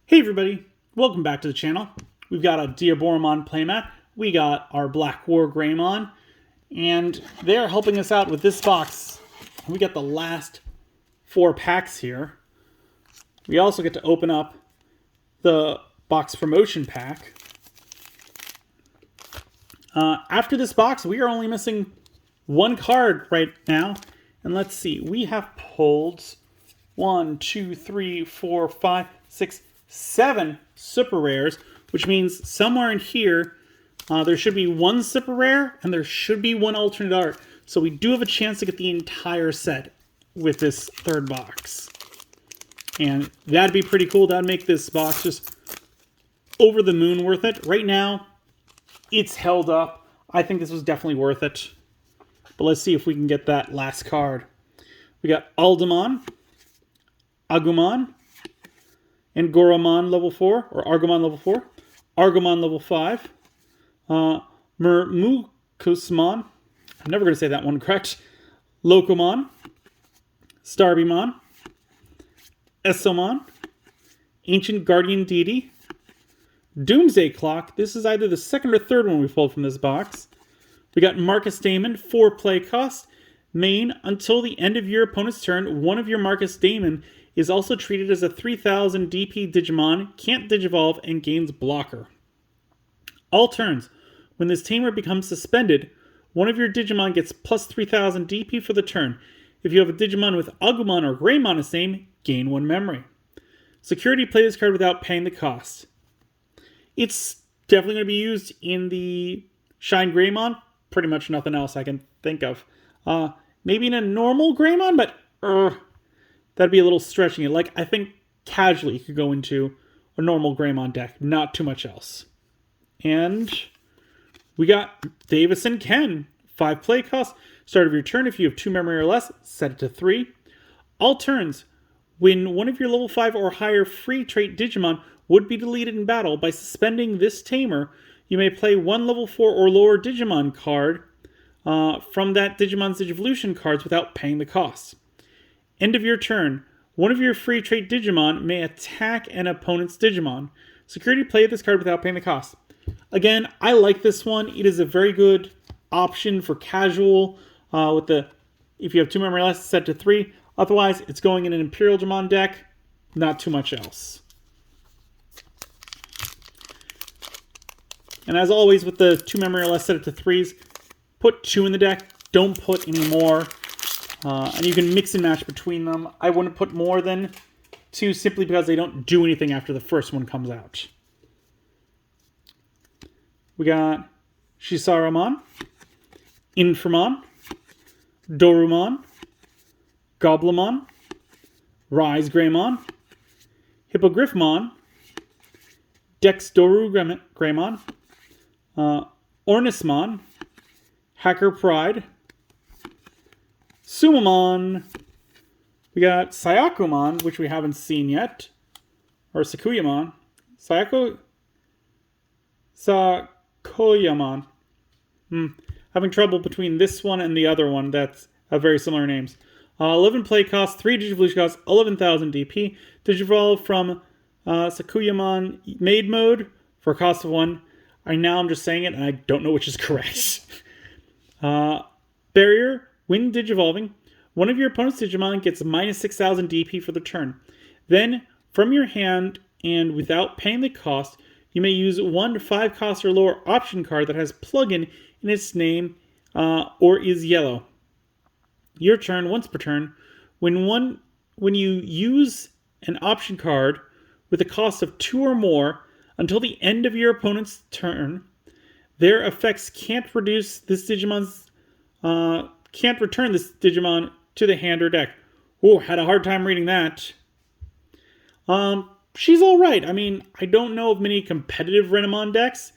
Hey everybody, welcome back to the channel. We've got a Digimon playmat, we got our Black War Greymon, and they're helping us out with this box. We got the last 4 packs here. We also get to open up the box promotion pack. After this box, we are only missing 1 card right now. And let's see, we have pulled 1, 2, 3, 4, 5, 6, 7 super rares, which means somewhere in here there should be 1 super rare and there should be 1 alternate art. So we do have a chance to get the entire set with this 3rd box. And that'd be pretty cool. That'd make this box just over the moon worth it. Right now, it's held up. I think this was definitely worth it. But let's see if we can get that last card. We got Aldemon, Agumon, and Goromon level 4, or Argomon level 4, Argomon level 5, Murmukusmon, I'm never going to say that one correct, Locomon, Starbymon, Esomon, Ancient Guardian Deity, Doomsday Clock. This is either the 2nd or 3rd one we pulled from this box. We got Marcus Damon, 4 play cost. Main, until the end of your opponent's turn, one of your Marcus Damon is also treated as a 3000 DP Digimon, can't Digivolve, and gains Blocker. All turns, when this tamer becomes suspended, one of your Digimon gets plus 3000 DP for the turn. If you have a Digimon with Agumon or Greymon as name, gain 1 memory. Security, play this card without paying the cost. It's definitely going to be used in the Shine Greymon. Pretty much nothing else I can think of. Maybe in a normal Greymon, but that'd be a little stretching it. Like, I think casually you could go into a normal Greymon deck. Not too much else. And we got Davis and Ken. 5 play cost. Start of your turn, if you have 2 memory or less, set it to 3. All turns, when one of your level 5 or higher free trait Digimon would be deleted in battle, by suspending this tamer, you may play 1 level 4 or lower Digimon card from that Digimon's Digivolution cards without paying the cost. End of your turn, one of your free trait Digimon may attack an opponent's Digimon. Security, play this card without paying the cost. Again, I like this one. It is a very good option for casual with the, if you have 2 memory less, set to 3. Otherwise, it's going in an Imperial Digimon deck. Not too much else. And as always with the 2 memory or less, set it to 3s. Put 2 in the deck. Don't put any more. And you can mix and match between them. I wouldn't put more than 2 simply because they don't do anything after the first one comes out. We got Shisaramon, Inframon, Dorumon, Goblimon, Rise Greymon, Hippogryphmon, Dexdoru Greymon, Ornismon, Hacker Pride, Sumamon. We got Sayakumon, which we haven't seen yet. Or Sakuyamon. Sakoyamon. Having trouble between this one and the other one that's have very similar names. 11 play cost, 3 Digivolution cost, 11,000 DP. Digivolve from Sakuyamon Maid Mode for a cost of 1. I'm just saying it and I don't know which is correct. Barrier. When Digivolving, one of your opponent's Digimon gets minus 6,000 DP for the turn. Then, from your hand, and without paying the cost, you may use 1 5 cost or lower option card that has plugin in its name or is yellow. Your turn, once per turn, when you use an option card with a cost of 2 or more until the end of your opponent's turn, their effects can't reduce this Digimon's can't return this Digimon to the hand or deck. Oh, had a hard time reading that. She's alright. I mean, I don't know of many competitive Renamon decks.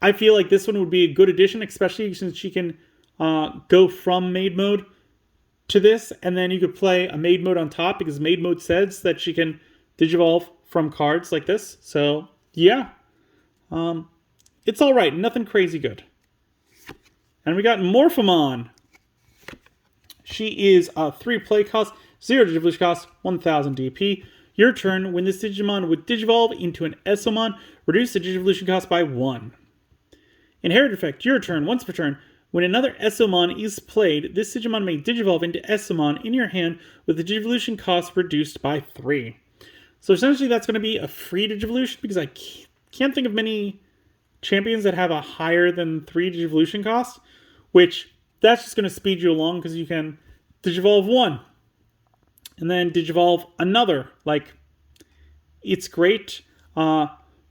I feel like this one would be a good addition, especially since she can go from Maid Mode to this, and then you could play a Maid Mode on top, because Maid Mode says that she can Digivolve from cards like this. So, yeah. It's alright. Nothing crazy good. And we got Morphomon. She is a 3 play cost, 0 Digivolution cost, 1000 DP. your turn, when this Digimon would Digivolve into an Esomon, reduce the Digivolution cost by 1. Inherited effect, your turn, once per turn. When another Esomon is played, this Digimon may Digivolve into Esomon in your hand with the Digivolution cost reduced by 3. So essentially that's going to be a free Digivolution because I can't think of many champions that have a higher than 3 Digivolution cost, which that's just going to speed you along because you can Digivolve one and then Digivolve another. Like, it's great.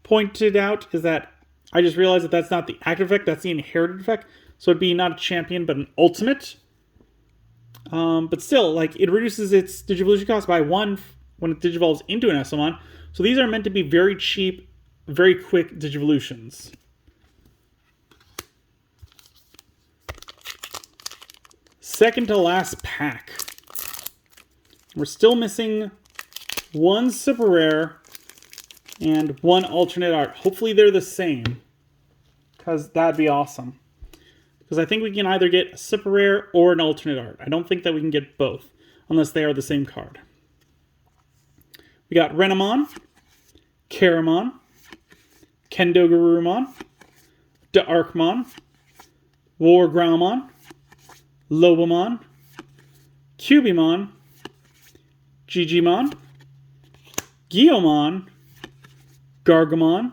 Pointed out is that I just realized that that's not the active effect, that's the inherited effect. So it'd be not a champion, but an ultimate. But still, like, it reduces its Digivolution cost by 1 when it Digivolves into an Esomon. So these are meant to be very cheap, very quick Digivolutions. Second to last pack. We're still missing 1 super rare and 1 alternate art. Hopefully they're the same, because that'd be awesome. Because I think we can either get a super rare or an alternate art. I don't think that we can get both, unless they are the same card. We got Renamon, Karamon, Kendogarurumon, D'Arkmon, Wargroumon, Lobomon, Cubimon, Gigimon, Guiomon, Gargamon,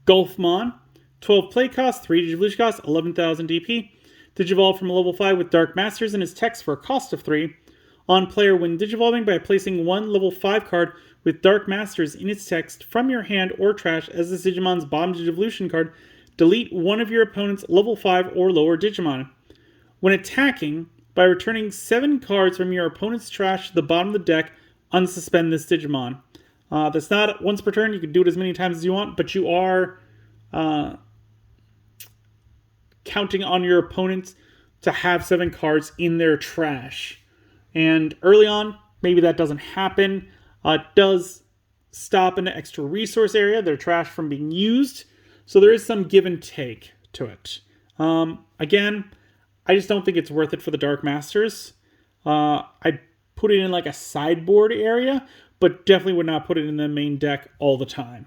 Golfmon, 12 play cost, 3 Digivolution cost, 11,000 DP. Digivolve from a level 5 with Dark Masters in his text for a cost of 3. On player, when Digivolving by placing 1 level 5 card with Dark Masters in its text from your hand or trash as this Digimon's bottom Digivolution card, delete one of your opponent's level 5 or lower Digimon. When attacking, by returning 7 cards from your opponent's trash to the bottom of the deck, unsuspend this Digimon. That's not once per turn. You can do it as many times as you want, but you are counting on your opponents to have 7 cards in their trash. And early on, maybe that doesn't happen. It does stop an extra resource area, their trash, from being used. So there is some give and take to it. Again, I just don't think it's worth it for the Dark Masters. I'd put it in like a sideboard area, but definitely would not put it in the main deck all the time.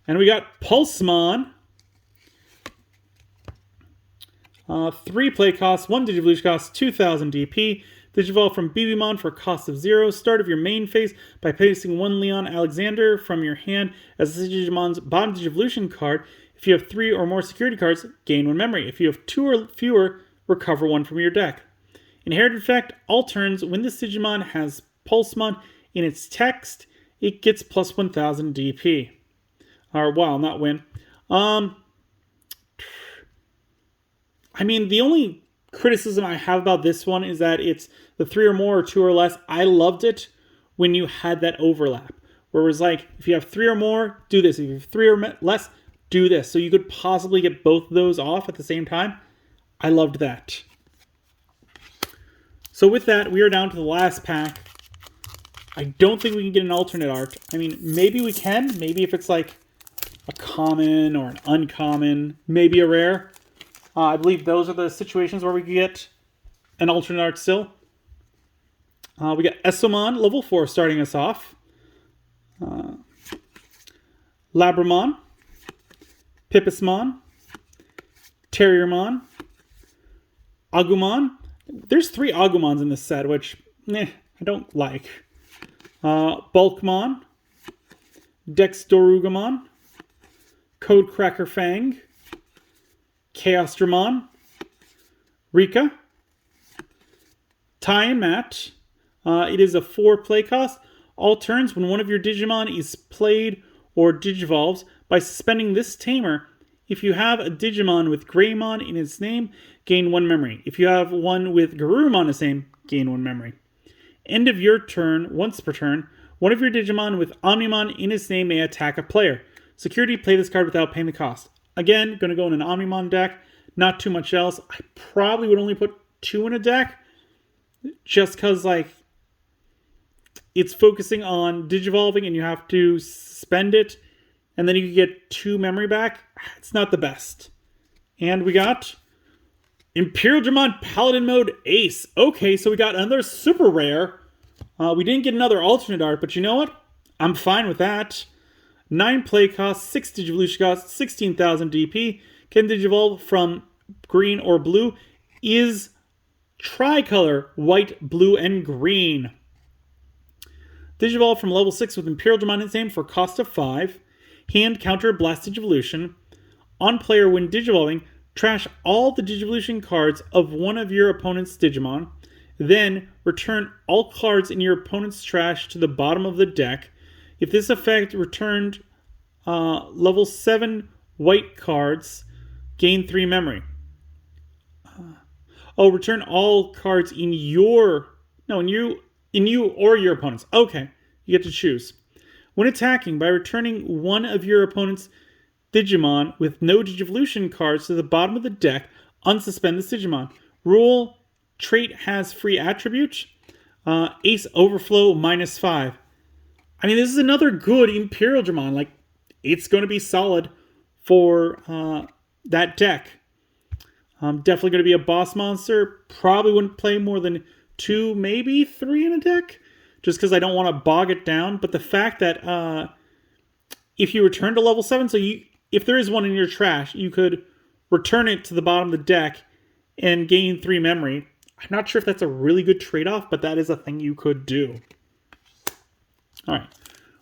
And we got Pulsemon. 3 play costs, 1 Digivolution cost, 2,000 DP. Digivolve from BBmon for a cost of 0. Start of your main phase by placing 1 Leon Alexander from your hand as this Digimon's bottom Digivolution card. If you have 3 or more security cards, gain 1 memory. If you have 2 or fewer, recover 1 from your deck. Inherited effect, all turns, when this Digimon has Pulsemon in its text, it gets plus 1,000 DP. Or, wow, not win. I mean, the only criticism I have about this one is that it's the 3 or more or 2 or less. I loved it when you had that overlap, where it was like, if you have 3 or more, do this. If you have 3 or less, do this. So you could possibly get both of those off at the same time. I loved that. So with that, we are down to the last pack. I don't think we can get an alternate art. I mean, maybe we can. Maybe if it's like a common or an uncommon, maybe a rare. I believe those are the situations where we can get an alternate art still. We got Esomon, level 4, starting us off. Labramon, Pipismon, Terriermon, Agumon. There's 3 Agumons in this set, which I don't like. Bulkmon, Dexdorugamon, Codecracker Fang, Chaosdramon, Rika, Ty and Matt. It is a 4 play cost. All turns, when one of your Digimon is played or Digivolves, by suspending this tamer, if you have a Digimon with Greymon in its name, gain 1 memory. If you have one with Garurumon in its name, gain 1 memory. End of your turn, once per turn, one of your Digimon with Omnimon in its name may attack a player. Security, play this card without paying the cost. Again, going to go in an Omnimon deck. Not too much else. I probably would only put 2 in a deck. Just because, like, it's focusing on Digivolving and you have to spend it. And then you can get 2 memory back. It's not the best. And we got Imperial Dramon Paladin Mode Ace. Okay, so we got another super rare. We didn't get another alternate art, but you know what? I'm fine with that. 9 play cost, 6 Digivolution cost, 16,000 DP. Can Digivolve from green or blue. Is tricolor, white, blue, and green. Digivolve from level 6 with Imperial Digimon in its name for cost of 5. Hand counter Blast Digivolution. On player when Digivolving, trash all the Digivolution cards of one of your opponent's Digimon. Then return all cards in your opponent's trash to the bottom of the deck. If this effect returned level 7 white cards, gain 3 memory. Return all cards in you or your opponent's. Okay, you get to choose. When attacking, by returning one of your opponent's Digimon with no Digivolution cards to the bottom of the deck, unsuspend this Digimon. Rule: trait has free attribute. Ace Overflow -5. I mean, this is another good Imperial Digimon. Like, it's going to be solid for that deck. Definitely going to be a boss monster. Probably wouldn't play more than 2, maybe 3 in a deck, just because I don't want to bog it down. But the fact that if you return to level 7, so if there is one in your trash, you could return it to the bottom of the deck and gain 3 memory. I'm not sure if that's a really good trade-off, but that is a thing you could do. All right,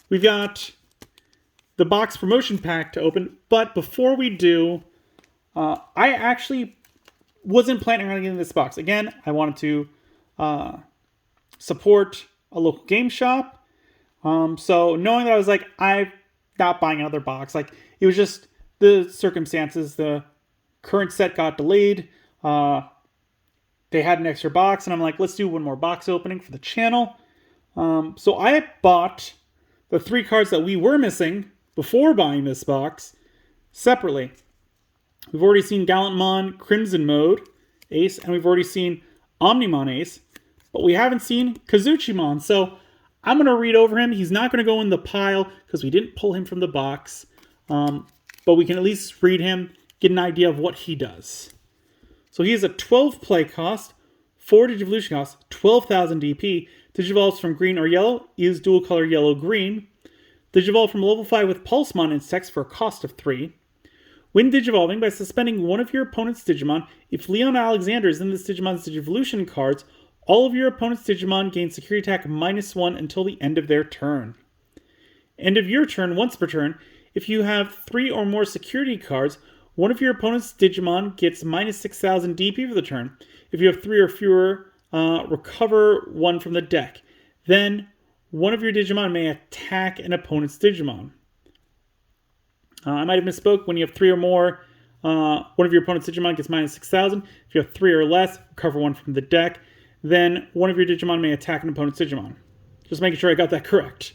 we've got the box promotion pack to open, but before we do, I actually wasn't planning on getting this box. Again, I wanted to support a local game shop. So knowing that, I was like, I'm not buying another box. Like, it was just the circumstances. The current set got delayed. They had an extra box, and I'm like, let's do one more box opening for the channel. So I bought the 3 cards that we were missing before buying this box separately. We've already seen Gallantmon Crimson Mode Ace, and we've already seen Omnimon Ace, but we haven't seen Kazuchimon. So I'm going to read over him. He's not going to go in the pile because we didn't pull him from the box, but we can at least read him, get an idea of what he does. So he has a 12 play cost, 4 Digivolution cost, 12,000 DP. Digivolves from green or yellow, is dual color yellow-green. Digivolve from level 5 with Pulsemon in its text for a cost of 3. When Digivolving, by suspending one of your opponent's Digimon, if Leon Alexander is in this Digimon's Digivolution cards, all of your opponent's Digimon gain security attack -1 until the end of their turn. End of your turn, once per turn, if you have 3 or more security cards, one of your opponent's Digimon gets -6,000 DP for the turn. If you have 3 or fewer, recover 1 from the deck. Then, one of your Digimon may attack an opponent's Digimon. I might have misspoke. When you have 3 or more, one of your opponent's Digimon gets -6,000. If you have 3 or less, recover 1 from the deck. Then, one of your Digimon may attack an opponent's Digimon. Just making sure I got that correct.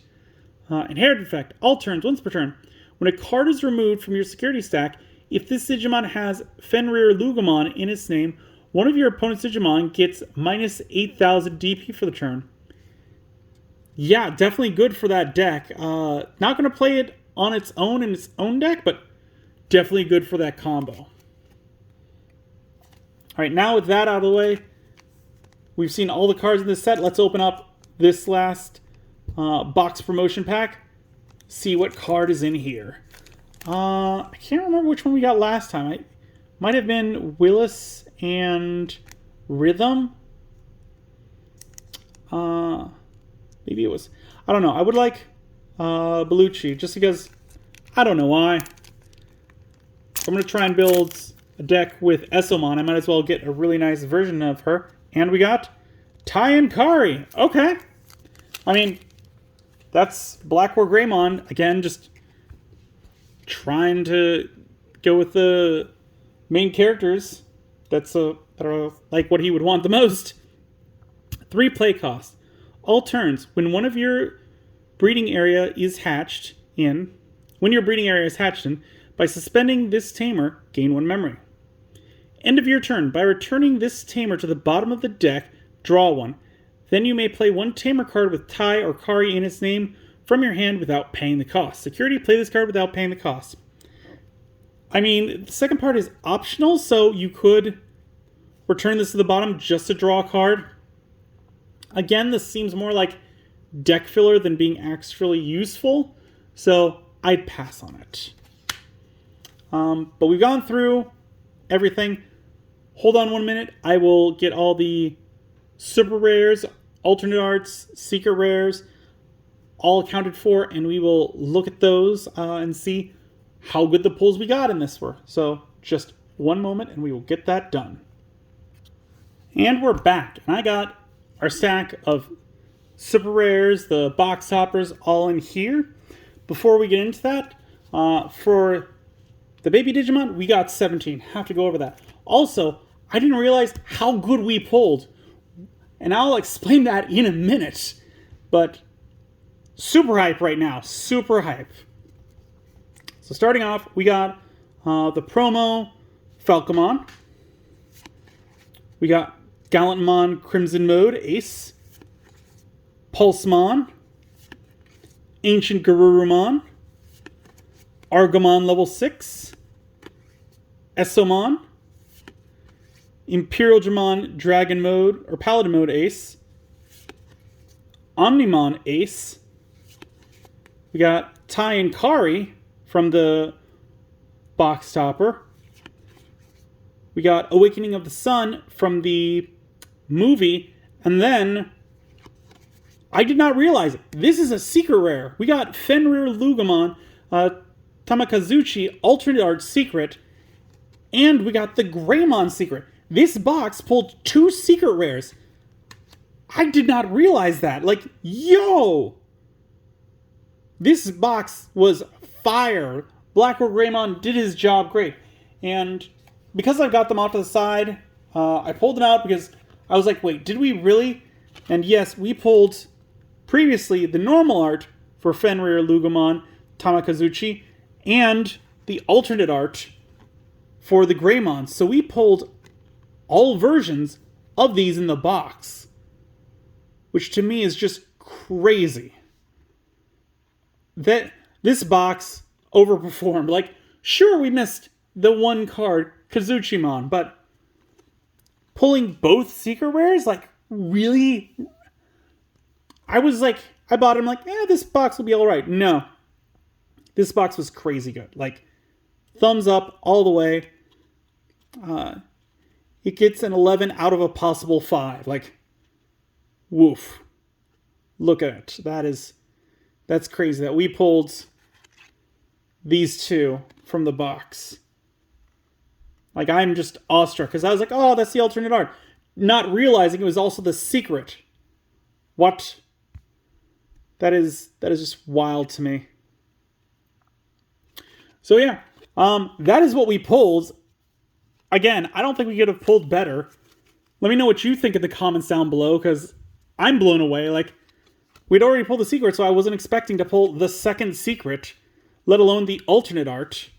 Inherited effect. All turns, once per turn. When a card is removed from your security stack, if this Digimon has Fenrir Lugomon in its name, one of your opponent's Digimon gets -8,000 DP for the turn. Yeah, definitely good for that deck. Not going to play it on its own in its own deck, but definitely good for that combo. All right, now with that out of the way, we've seen all the cards in this set. Let's open up this last box promotion pack. See what card is in here. I can't remember which one we got last time. It might have been Willis and Rhythm. Maybe it was. I don't know. I would like Bellucci, just because I don't know why. I'm going to try and build a deck with Esomon. I might as well get a really nice version of her. And we got Tai and Kari. Okay. I mean, that's Black War Greymon. Again, just trying to go with the main characters. That's like what he would want the most. 3 play cost. All turns, when one of your breeding area is hatched in, by suspending this tamer, gain 1 memory. End of your turn, by returning this tamer to the bottom of the deck, draw 1. Then you may play 1 tamer card with Tai or Kari in its name from your hand without paying the cost. Security, play this card without paying the cost. I mean, the second part is optional, so you could return this to the bottom just to draw a card. Again, this seems more like deck filler than being actually useful. So I'd pass on it. But we've gone through everything. Hold on 1 minute. I will get all the super rares, alternate arts, secret rares, all accounted for, and we will look at those and see how good the pulls we got in this were. So just 1 moment and we will get that done. And we're back. And I got our stack of super rares, the box toppers, all in here. Before we get into that, for the baby Digimon, we got 17. Have to go over that. Also, I didn't realize how good we pulled. And I'll explain that in a minute. But super hype right now. Super hype. So starting off, we got the promo Falcomon. We got Gallantmon Crimson Mode Ace. Pulsemon. Ancient Garurumon. Argomon level 6. Esomon. Imperial Dramon Dragon Mode, or Paladin Mode Ace. Omnimon Ace. We got Tai and Kari from the box topper. We got Awakening of the Sun from the movie. And then, I did not realize, this is a secret rare. We got Fenrir Lugumon, Tamakazuchi Alternate Art Secret. And we got the Greymon Secret. This box pulled 2 secret rares. I did not realize that. Like, yo! This box was fire. Blackrock Greymon did his job great. And because I've got them off to the side, I pulled them out because I was like, wait, did we really? And yes, we pulled previously the normal art for Fenrir Lugumon, Tamakazuchi, and the alternate art for the Greymon. So we pulled all versions of these in the box, which to me is just crazy. That this box overperformed. Like, sure, we missed the 1 card, Kazuchimon, but pulling both secret rares, like, really? I was like, I bought it, I'm like, this box will be alright. No. This box was crazy good. Like, thumbs up all the way. It gets an 11 out of a possible 5. Like, woof. Look at it. That's crazy that we pulled these 2 from the box. Like, I'm just awestruck because I was like, oh, that's the alternate art. Not realizing it was also the secret. What? That is just wild to me. So yeah, that is what we pulled. Again, I don't think we could have pulled better. Let me know what you think in the comments down below, because I'm blown away. Like, we'd already pulled the secret, so I wasn't expecting to pull the second secret, let alone the alternate art.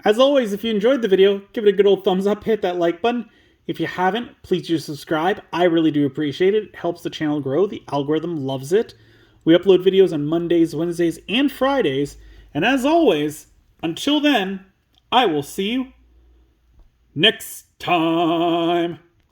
As always, if you enjoyed the video, give it a good old thumbs up, hit that like button. If you haven't, please do subscribe. I really do appreciate it. It helps the channel grow. The algorithm loves it. We upload videos on Mondays, Wednesdays, and Fridays. And as always, until then, I will see you next time.